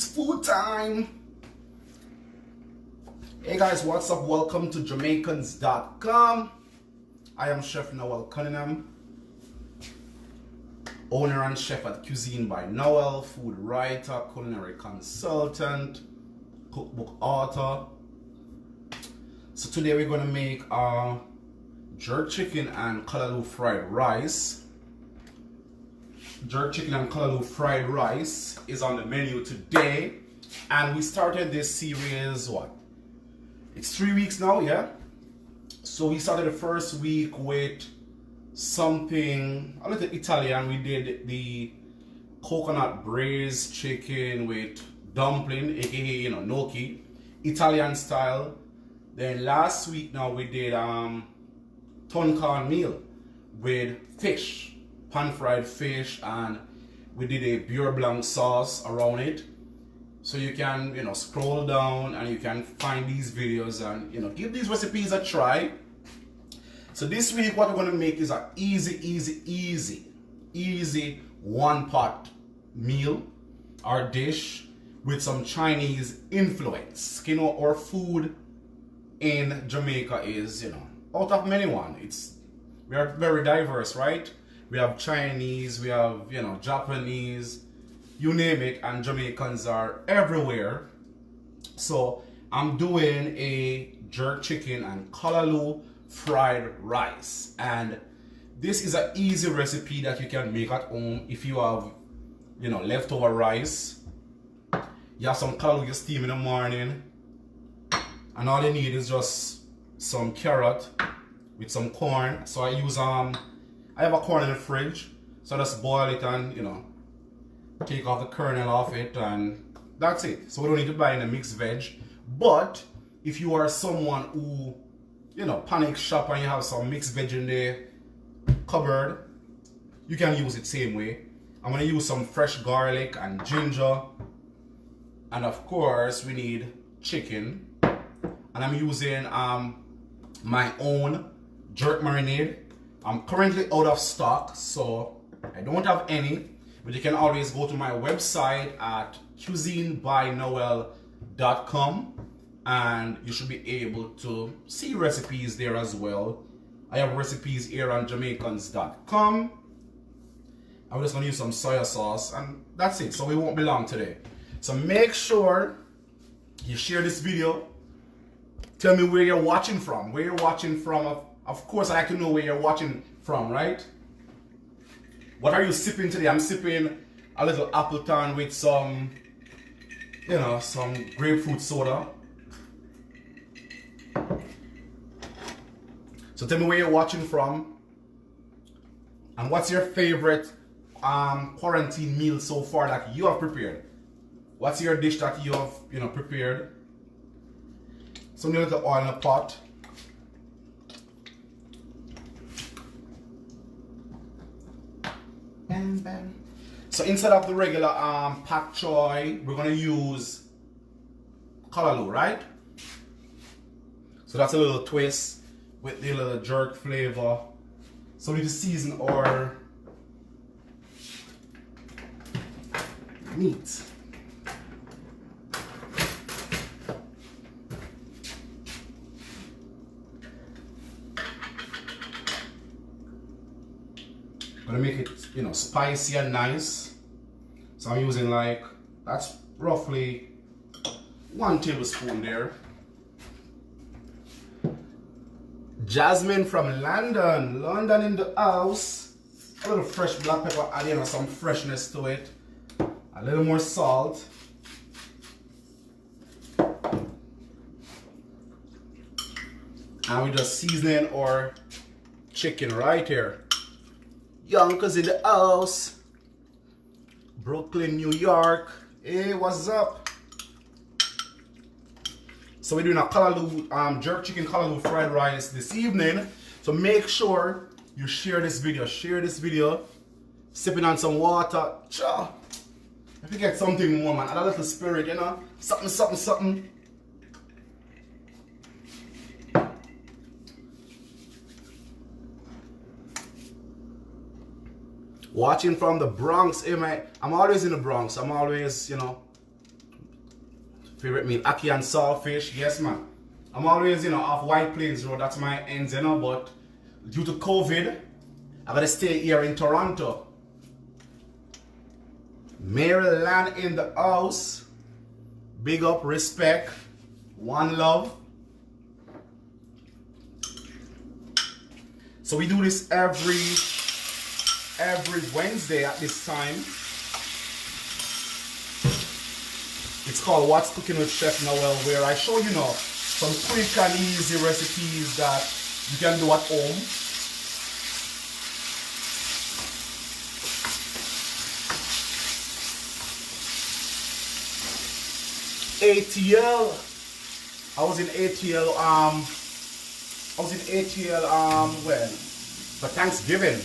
It's food time. Hey guys, what's up? Welcome to Jamaicans.com. I am Chef Noel Cunningham, owner and chef at Cuisine by Noel, food writer, culinary consultant, cookbook author. So today we're going to make jerk chicken and Calaloo fried rice. Jerk chicken and Calaloo fried rice is on the menu today, and we started this series, it's 3 weeks now, yeah? So we started the first week with something a little Italian. We did the coconut braised chicken with dumpling, aka gnocchi, Italian style. Then last week now we did tonkan meal with fish, pan fried fish, and we did a beurre blanc sauce around it. So you can scroll down and you can find these videos and give these recipes a try. So this week what we're going to make is an easy one pot meal or dish with some Chinese influence. Our food in Jamaica is out of many one. We are very diverse, right? We have Chinese, we have Japanese, you name it, and Jamaicans are everywhere. So I'm doing a jerk chicken and Calaloo fried rice, and this is an easy recipe that you can make at home if you have leftover rice. You have some Calaloo you steam in the morning, and all you need is just some carrot with some corn. So I use I have a corn in the fridge, so I just boil it and take off the kernel off it, and that's it. So we don't need to buy any mixed veg. But if you are someone who panic shop and you have some mixed veg in the cupboard, you can use it same way. I'm gonna use some fresh garlic and ginger, and of course we need chicken, and I'm using my own jerk marinade. I'm currently out of stock, so I don't have any, but you can always go to my website at cuisinebynoel.com and you should be able to see recipes there as well. I have recipes here on Jamaicans.com. I'm just going to use some soy sauce, and that's it. So we won't be long today. So make sure you share this video. Tell me where you're watching from. Where you're watching from. Of course, I like to know where you're watching from, right? What are you sipping today? I'm sipping a little Appleton with some, some grapefruit soda. So tell me where you're watching from, and what's your favorite quarantine meal so far that you have prepared? What's your dish that you have prepared? Some little oil in a pot. Bam, bam. So instead of the regular pak choy, we're gonna use Calaloo, right? So that's a little twist with the little jerk flavor. So we need to season our meat. Gonna make it spicy and nice. So I'm using that's roughly 1 tablespoon there. Jasmine from London in the house. A little fresh black pepper, add some freshness to it. A little more salt. And we're just seasoning our chicken right here. Yonkers in the house. Brooklyn, New York. Hey, what's up? So we're doing a Calaloo, jerk chicken Calaloo fried rice this evening. So make sure you share this video. Sipping on some water. Cha. If you get something more, man, add a little spirit, something. Watching from the Bronx, I'm always in the Bronx. I'm always, Favorite meal, ackee and saltfish. Yes, man. I'm always, off White Plains Road. That's my ends, but due to COVID, I gotta stay here in Toronto. Maryland in the house. Big up, respect, one love. So we do this every Wednesday at this time. It's called What's Cooking with Chef Noel, where I show some quick and easy recipes that you can do at home. ATL. I was in ATL when? For Thanksgiving.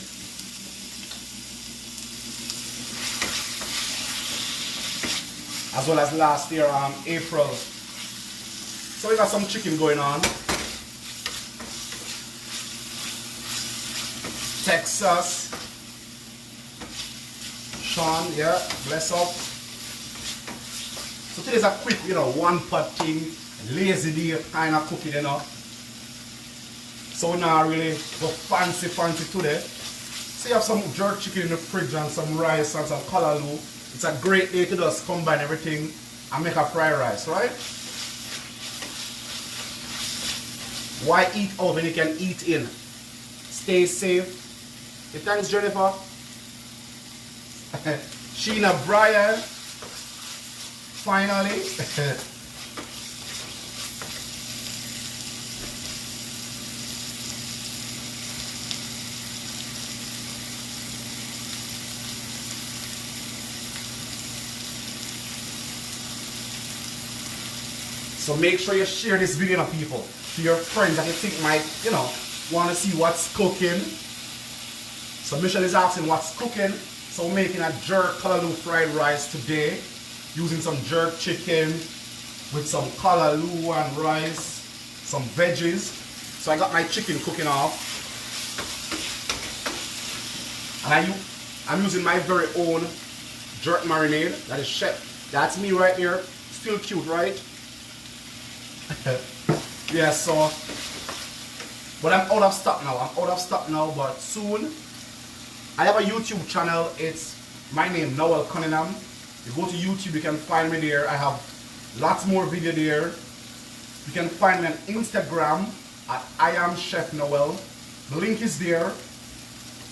As well as last year, April. So we got some chicken going on. Texas. Sean, yeah, bless up. So today's a quick, one pot thing, lazy day kind of cooking, So we're not really go fancy today. So you have some jerk chicken in the fridge and some rice and some Calaloo. It's a great day to just combine everything and make a fried rice, right? Why eat out when you can eat in? Stay safe. Hey, thanks, Jennifer. Sheena Brian. Finally. So make sure you share this video to people, to your friends that you think might, want to see what's cooking. So Michelle is asking what's cooking. So we're making a jerk Calaloo fried rice today, using some jerk chicken with some Calaloo and rice, some veggies. So I got my chicken cooking off. And I'm using my very own jerk marinade. That is chef. That's me right here. Still cute, right? Yeah, so, but I'm out of stock now. But soon I have a YouTube channel. It's my name, Noel Cunningham. You go to YouTube, you can find me there. I have lots more video there. You can find me on Instagram at I am Chef Noel. The link is there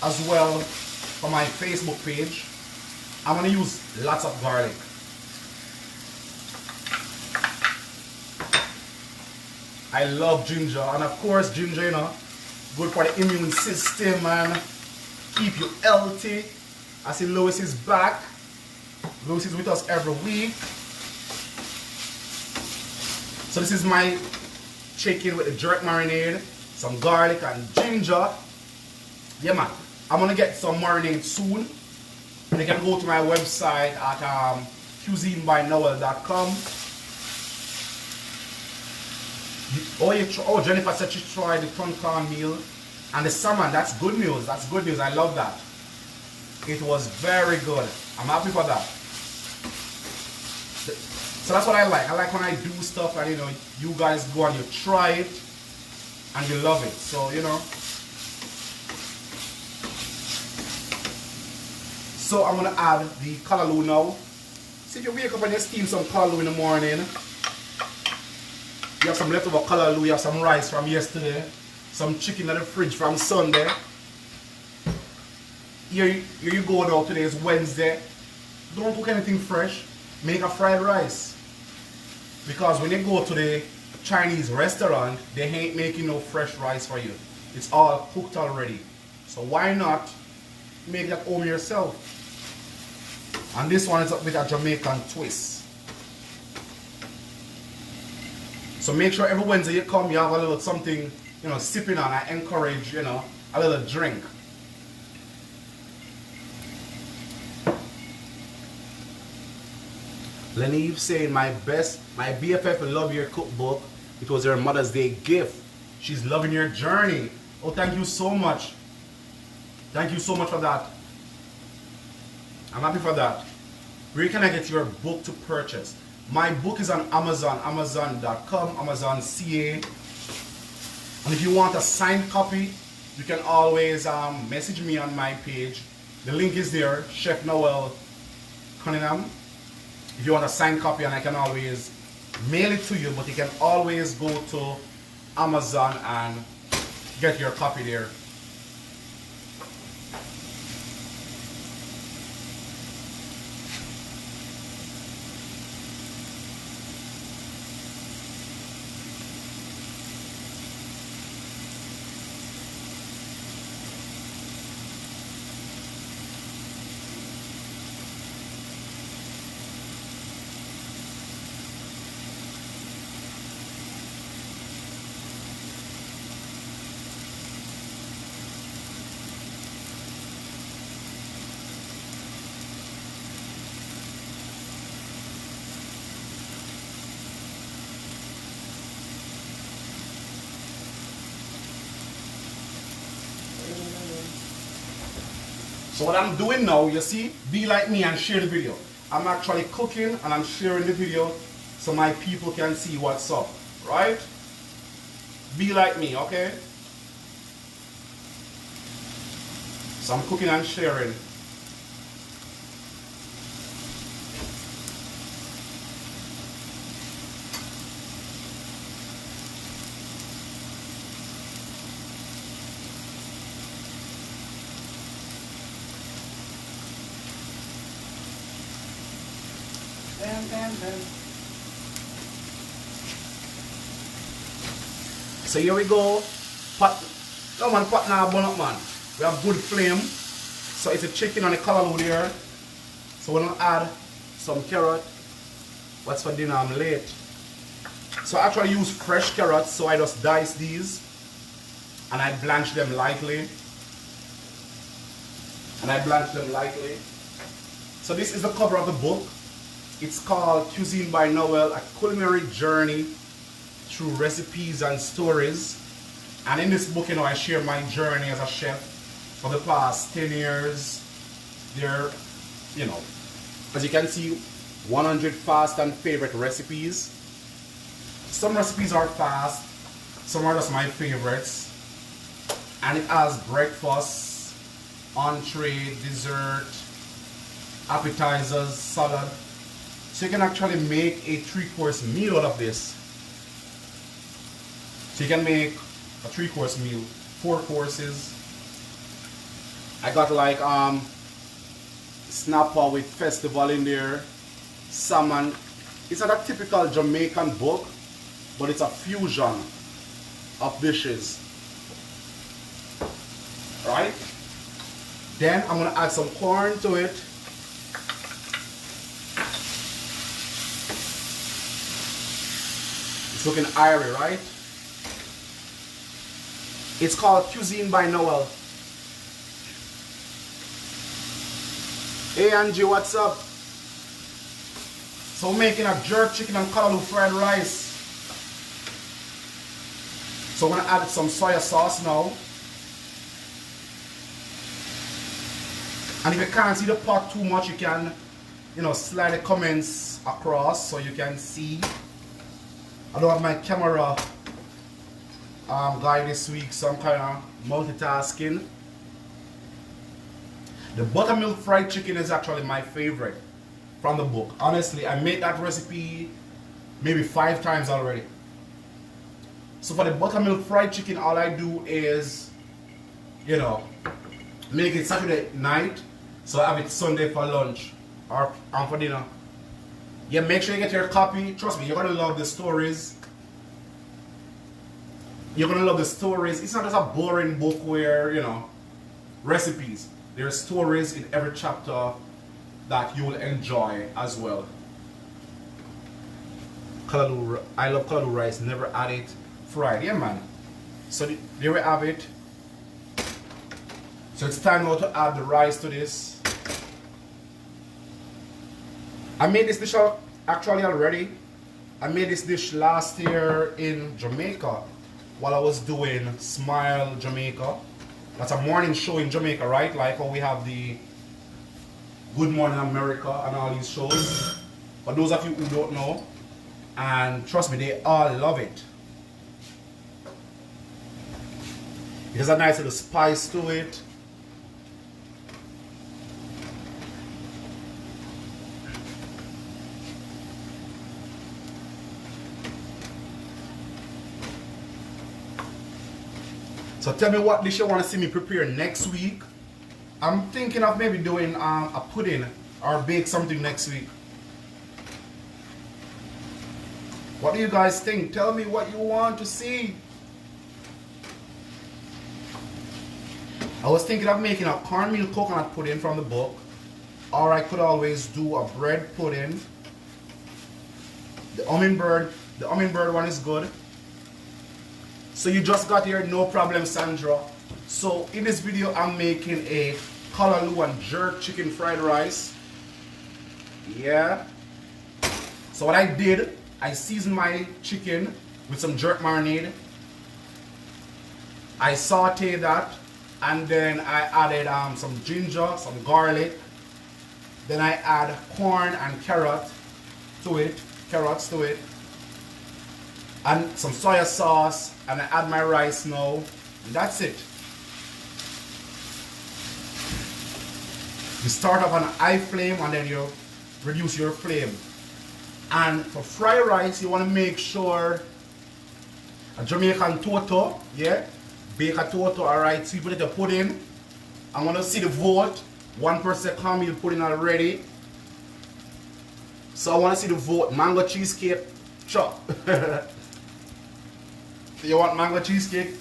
as well for my Facebook page. I'm gonna use lots of garlic. I love ginger, and of course ginger, good for the immune system and keep you healthy. I see Lois is back. Lois is with us every week. So this is my chicken with the jerk marinade, some garlic and ginger. Yeah, man. I'm gonna get some marinade soon. And you can go to my website at cuisinebynoel.com. Oh, Jennifer said she tried the tonkan meal and the salmon. That's good news. That's good news. I love that. It was very good. I'm happy for that. So that's what I like. I like when I do stuff and you guys go and you try it and you love it. So So I'm gonna add the Calaloo now. See, if you wake up and you steam some Calaloo in the morning. You have some leftover Calaloo, you have some rice from yesterday, some chicken in the fridge from Sunday. Here you go now, today is Wednesday. Don't cook anything fresh, make a fried rice. Because when you go to the Chinese restaurant, they ain't making no fresh rice for you. It's all cooked already. So why not make that home yourself? And this one is up with a Jamaican twist. So make sure every Wednesday you come, you have a little something, sipping on. I encourage, a little drink. Leneve saying, my BFF will love your cookbook. It was her Mother's Day gift. She's loving your journey. Oh, thank you so much. Thank you so much for that. I'm happy for that. Where can I get your book to purchase? My book is on Amazon, amazon.com, Amazon CA. And if you want a signed copy, you can always message me on my page. The link is there, Chef Noel Cunningham. If you want a signed copy, and I can always mail it to you, but you can always go to Amazon and get your copy there. So what I'm doing now, you see, be like me and share the video. I'm actually cooking and I'm sharing the video so my people can see what's up, right? Be like me, okay? So I'm cooking and sharing. So here we go. Pot, come on, pot now, bun up, man. We have good flame. So it's a chicken on the Calaloo there. So we're gonna add some carrot. What's for dinner? I'm late. So I actually use fresh carrots. So I just dice these and I blanch them lightly. So this is the cover of the book. It's called Cuisine by Noel, a culinary journey through recipes and stories. And in this book, you know, I share my journey as a chef for the past 10 years. There, you know, as you can see, 100 fast and favorite recipes. Some recipes are fast, some are just my favorites. And it has breakfast, entree, dessert, appetizers, salad. So you can actually make a 3-course meal out of this. So you can make a 3-course meal, 4 courses. I got like snapper with festival in there, salmon. It's not a typical Jamaican book, but it's a fusion of dishes. Right? Then I'm gonna add some corn to it. It's looking airy, right? It's called Cuisine by Noel. Hey Angie, what's up? So we're making a jerk chicken and Calaloo fried rice. So I'm gonna add some soy sauce now. And if you can't see the pot too much, you can, you know, slide the comments across so you can see. I don't have my camera guy this week, so I'm kind of multitasking. The buttermilk fried chicken is actually my favorite from the book. Honestly, I made that recipe maybe 5 times already. So for the buttermilk fried chicken, all I do is, you know, make it Saturday night, so I have it Sunday for lunch or for dinner. Yeah, make sure you get your copy. Trust me, you're gonna love the stories. You're gonna love the stories. It's not just a boring book where, you know, recipes. There are stories in every chapter that you will enjoy as well. Calaloo, I love Calaloo rice. Never add it fried. Yeah, man. So there we have it. So it's time now to add the rice to this. I made this dish actually already. I made this dish last year in Jamaica while I was doing Smile Jamaica. That's a morning show in Jamaica, right? Like how we have the Good Morning America and all these shows. For those of you who don't know, and trust me, they all love it. It has a nice little spice to it. So tell me what dish you want to see me prepare next week. I'm thinking of maybe doing a pudding or bake something next week. What do you guys think? Tell me what you want to see. I was thinking of making a cornmeal coconut pudding from the book, or I could always do a bread pudding. The hummingbird one is good. So you just got here, no problem, Sandra. So in this video, I'm making a Calaloo and jerk chicken fried rice. Yeah. So what I did, I seasoned my chicken with some jerk marinade. I sauteed that, and then I added some ginger, some garlic. Then I add corn and carrots to it, and some soya sauce, and I add my rice now, and that's it. You start off on an high flame and then you reduce your flame. And for fried rice, you want to make sure a Jamaican toto, yeah, bake a toto, alright, sweet potato pudding. I want to see the vote. One person cornmeal pudding already. So I want to see the vote. Mango cheesecake, chop. You want mango cheesecake?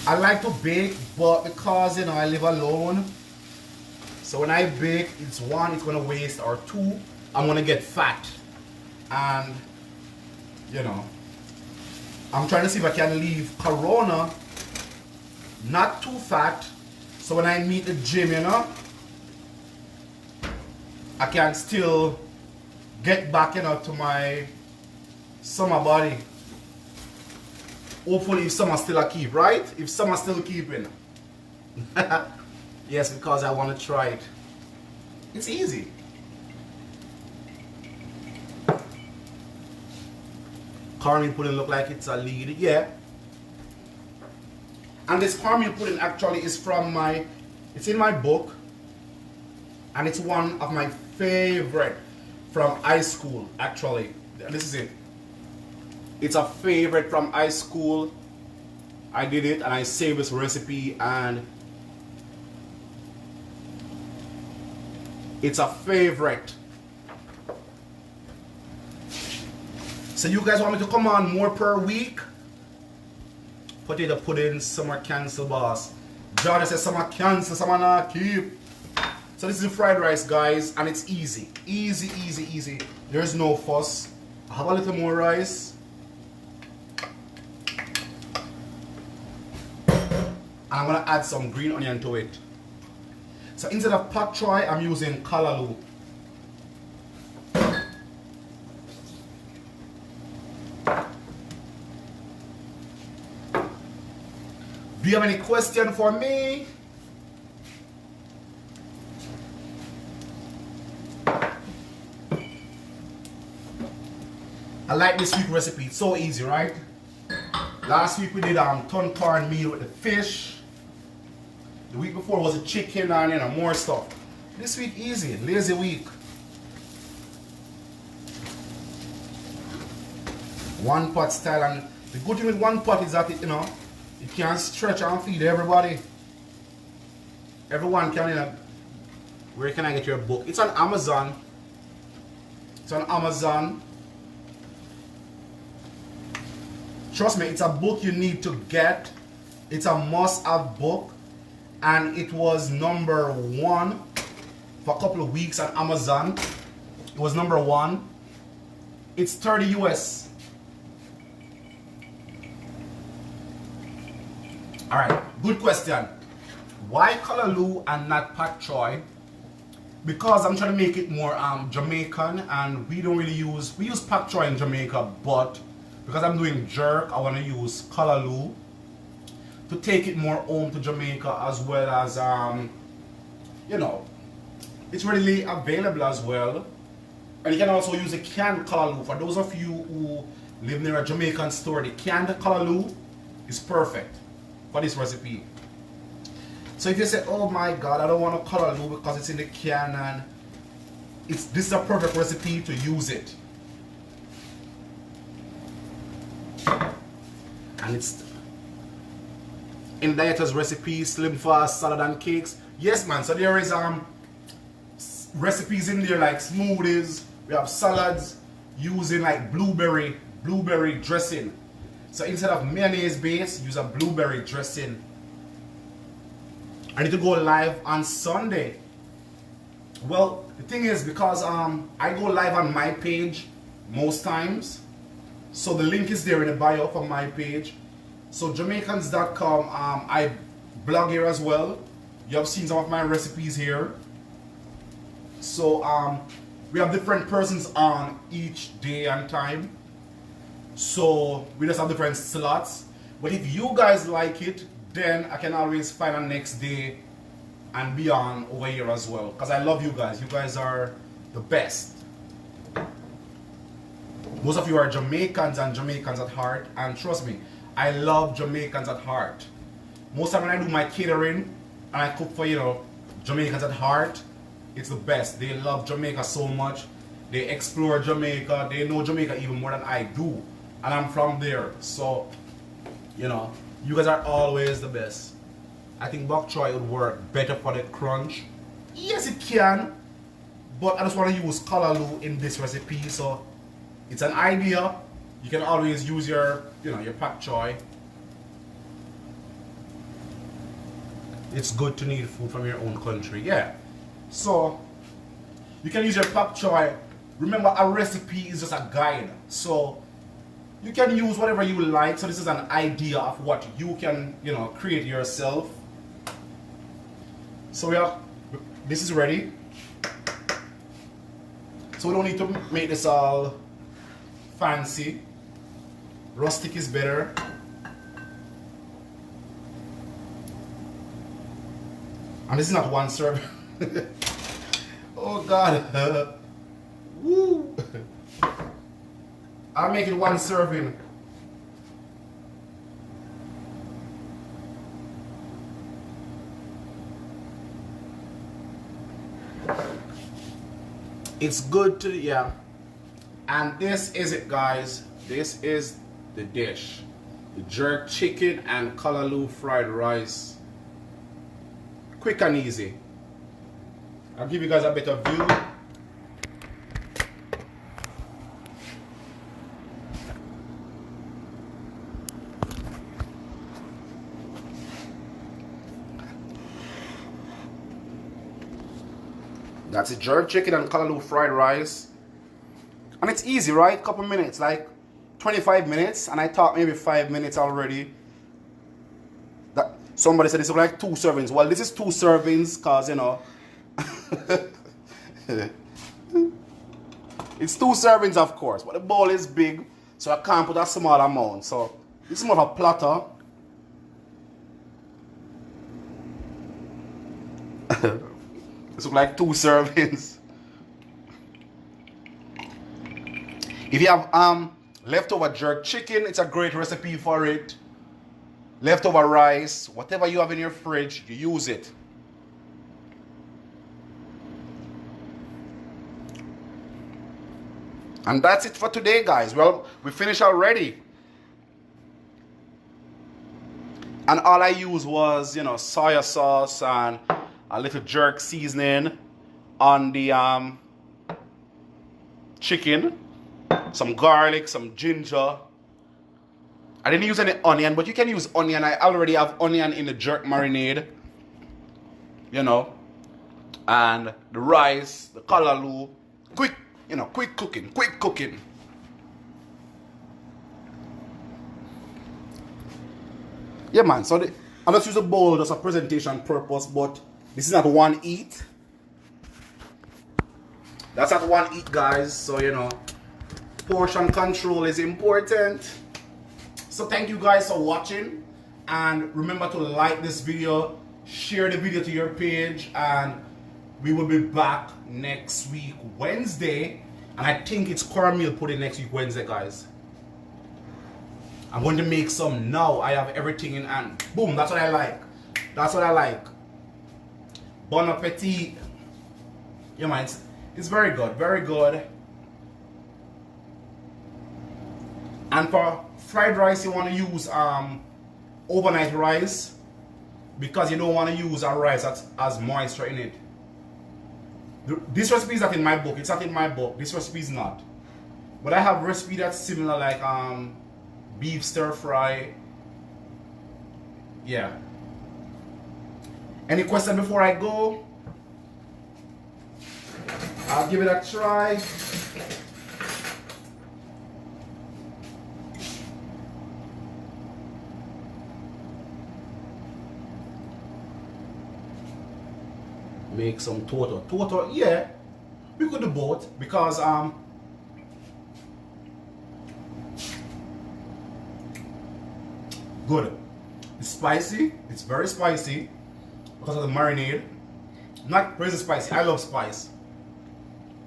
I like to bake, but because I live alone, so when I bake, it's one, it's gonna waste, or two, I'm gonna get fat. And I'm trying to see if I can leave Corona not too fat, so when I meet the gym, I can still get back to my summer body. Hopefully if summer still a keep, right? If summer still keeping. Yes, because I want to try it. It's easy. Cornmeal pudding look like it's a lead, yeah. And this cornmeal pudding actually is from it's in my book, and it's one of my favorite from high school, actually. This is it. It's a favorite from high school. I did it and I saved this recipe, and it's a favorite. So you guys want me to come on more per week? Potato pudding, summer cancel, boss. Jordan says summer cancel, summer not keep. So this is the fried rice, guys, and it's easy. Easy, easy, easy. There's no fuss. I have a little more rice. And I'm gonna add some green onion to it. So instead of pak choy, I'm using Calaloo. Do you have any question for me? I like this week's recipe. It's so easy, right? Last week we did ton corn meal with the fish. The week before was a chicken and more stuff. This week easy, lazy week. One pot style, and the good thing with one pot is that it can stretch and feed everybody. Everyone can where can I get your book? It's on Amazon. It's on Amazon. Trust me, it's a book you need to get. It's a must-have book. And it was #1 for a couple of weeks on Amazon. It was #1. It's 30 US. Alright, good question. Why Calaloo and not pak choy? Because I'm trying to make it more Jamaican, and we don't really use pak choy in Jamaica, but because I'm doing jerk, I want to use Calaloo to take it more home to Jamaica, as well as you know, it's readily available as well. And you can also use a canned Calaloo. For those of you who live near a Jamaican store, the canned Calaloo is perfect for this recipe. So if you say, oh my God, I don't want a Calaloo because it's in the can, and this is a perfect recipe to use it. And it's in dieters recipe, slim fast, salad and cakes. Yes man, so there is recipes in there like smoothies. We have salads using like blueberry dressing. So instead of mayonnaise base, use a blueberry dressing. I need to go live on Sunday. Well, the thing is, because I go live on my page most times, so the link is there in the bio for my page. So Jamaicans.com, I blog here as well. You have seen some of my recipes here. So we have different persons on each day and time. So we just have different slots. But if you guys like it, then I can always find a next day and be on over here as well. Because I love you guys. You guys are the best. Most of you are Jamaicans and Jamaicans at heart. And trust me, I love Jamaicans at heart. Most of the time when I do my catering and I cook for, you know, Jamaicans at heart, it's the best. They love Jamaica so much. They explore Jamaica. They know Jamaica even more than I do. And I'm from there. So, you know, you guys are always the best. I think bok choy would work better for the crunch. Yes, it can. But I just want to use Calaloo in this recipe. So, it's an idea. You can always use your, you know, your pak choy. It's good to need food from your own country. Yeah. So, you can use your pak choy. Remember, a recipe is just a guide. So, you can use whatever you like. So, this is an idea of what you can, you know, create yourself. So, this is ready. So, we don't need to make this all fancy. Rustic is better. And this is not one serve. Oh God. Woo. I'll make it one serving. It's good to, yeah. And this is it, guys. This is the dish. The jerk chicken and Calaloo fried rice. Quick and easy. I'll give you guys a better view. That's it, jerk chicken and Calaloo fried rice. And it's easy, right? Couple minutes, like 25 minutes. And I thought maybe 5 minutes already. That somebody said this is like 2 servings. Well, this is 2 servings because, you know, it's 2 servings, of course. But the bowl is big, so I can't put a small amount. So this is more of a platter. This looks like 2 servings. If you have leftover jerk chicken, it's a great recipe for it. Leftover rice, whatever you have in your fridge, you use it. And that's it for today, guys. Well, we finished already. And all I used was, you know, soya sauce and a little jerk seasoning on the chicken. Some garlic, some ginger. I didn't use any onion, but you can use onion. I already have onion in the jerk marinade. You know. And the rice, the Calaloo. Quick, you know, quick cooking, quick cooking. Yeah, man. So I just use a bowl just for presentation purpose, but this is not one eat. That's not one eat, guys. So, you know, portion control is important. So thank you guys for watching, and remember to like this video, share the video to your page, and we will be back next week Wednesday, and I think it's cornmeal pudding next week Wednesday, guys. I'm going to make some now. I have everything in hand. Boom, that's what I like. That's what I like. Bon appetit. Yeah, man, it's very good, very good. And for fried rice, you want to use overnight rice, because you don't want to use a rice that has moisture in it. This recipe is not in my book. It's not in my book. This recipe is not. But I have a recipe that's similar, like beef stir fry. Yeah. Any question before I go? I'll give it a try. Make some toto, yeah, we could do both, because good. It's spicy. It's very spicy because of the marinade. Not crazy spicy. I love spice.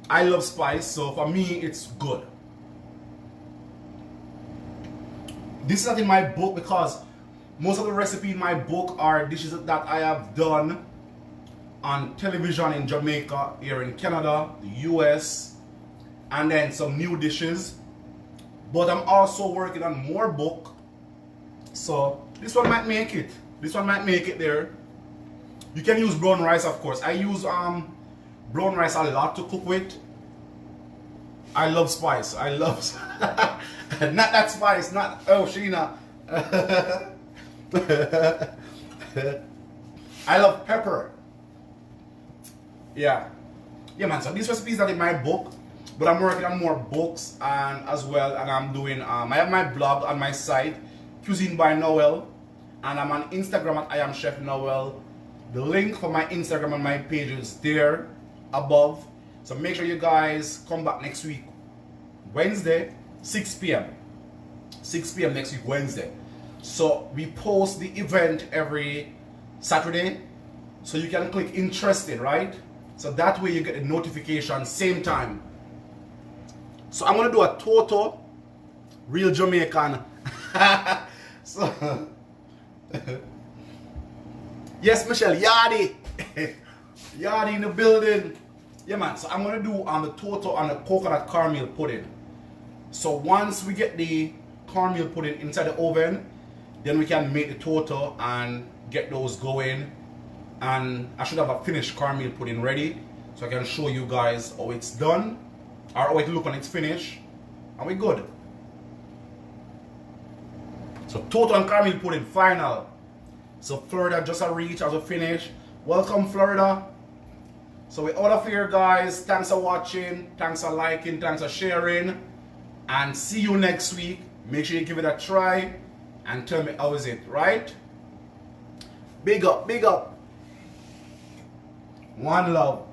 I love spice, so for me it's good. This is not in my book because most of the recipes in my book are dishes that I have done on television in Jamaica, here in Canada, the US, and then some new dishes. But I'm also working on more book, so this one might make it. This one might make it there. You can use brown rice, of course. I use brown rice a lot to cook with. I love spice. I love not that spice, not oh Sheena. I love pepper. Yeah, man, so this recipe is not in my book, but I'm working on more books and as well, and I'm doing I have my blog on my site, Cuisine by Noel, and I'm on Instagram at I am Chef Noel. The link for my Instagram and my page is there above, so make sure you guys come back next week Wednesday, 6 p.m. 6 p.m. next week Wednesday. So we post the event every Saturday, so you can click interested, right? So that way you get a notification same time. So I'm gonna do a toto, real Jamaican. So yes, Michelle, Yardy. Yardy in the building. Yeah, man, so I'm gonna do the toto on the coconut caramel pudding. So once we get the caramel pudding inside the oven, then we can make the toto and get those going. And I should have a finished caramel pudding ready, so I can show you guys how it's done, or how it looks when it's finished, and we're good. So toto and caramel pudding final. So Florida just a reach as a finish. Welcome Florida. So we're out of here, guys. Thanks for watching, thanks for liking, thanks for sharing, and see you next week. Make sure you give it a try and tell me how is it, right? Big up, big up. One love.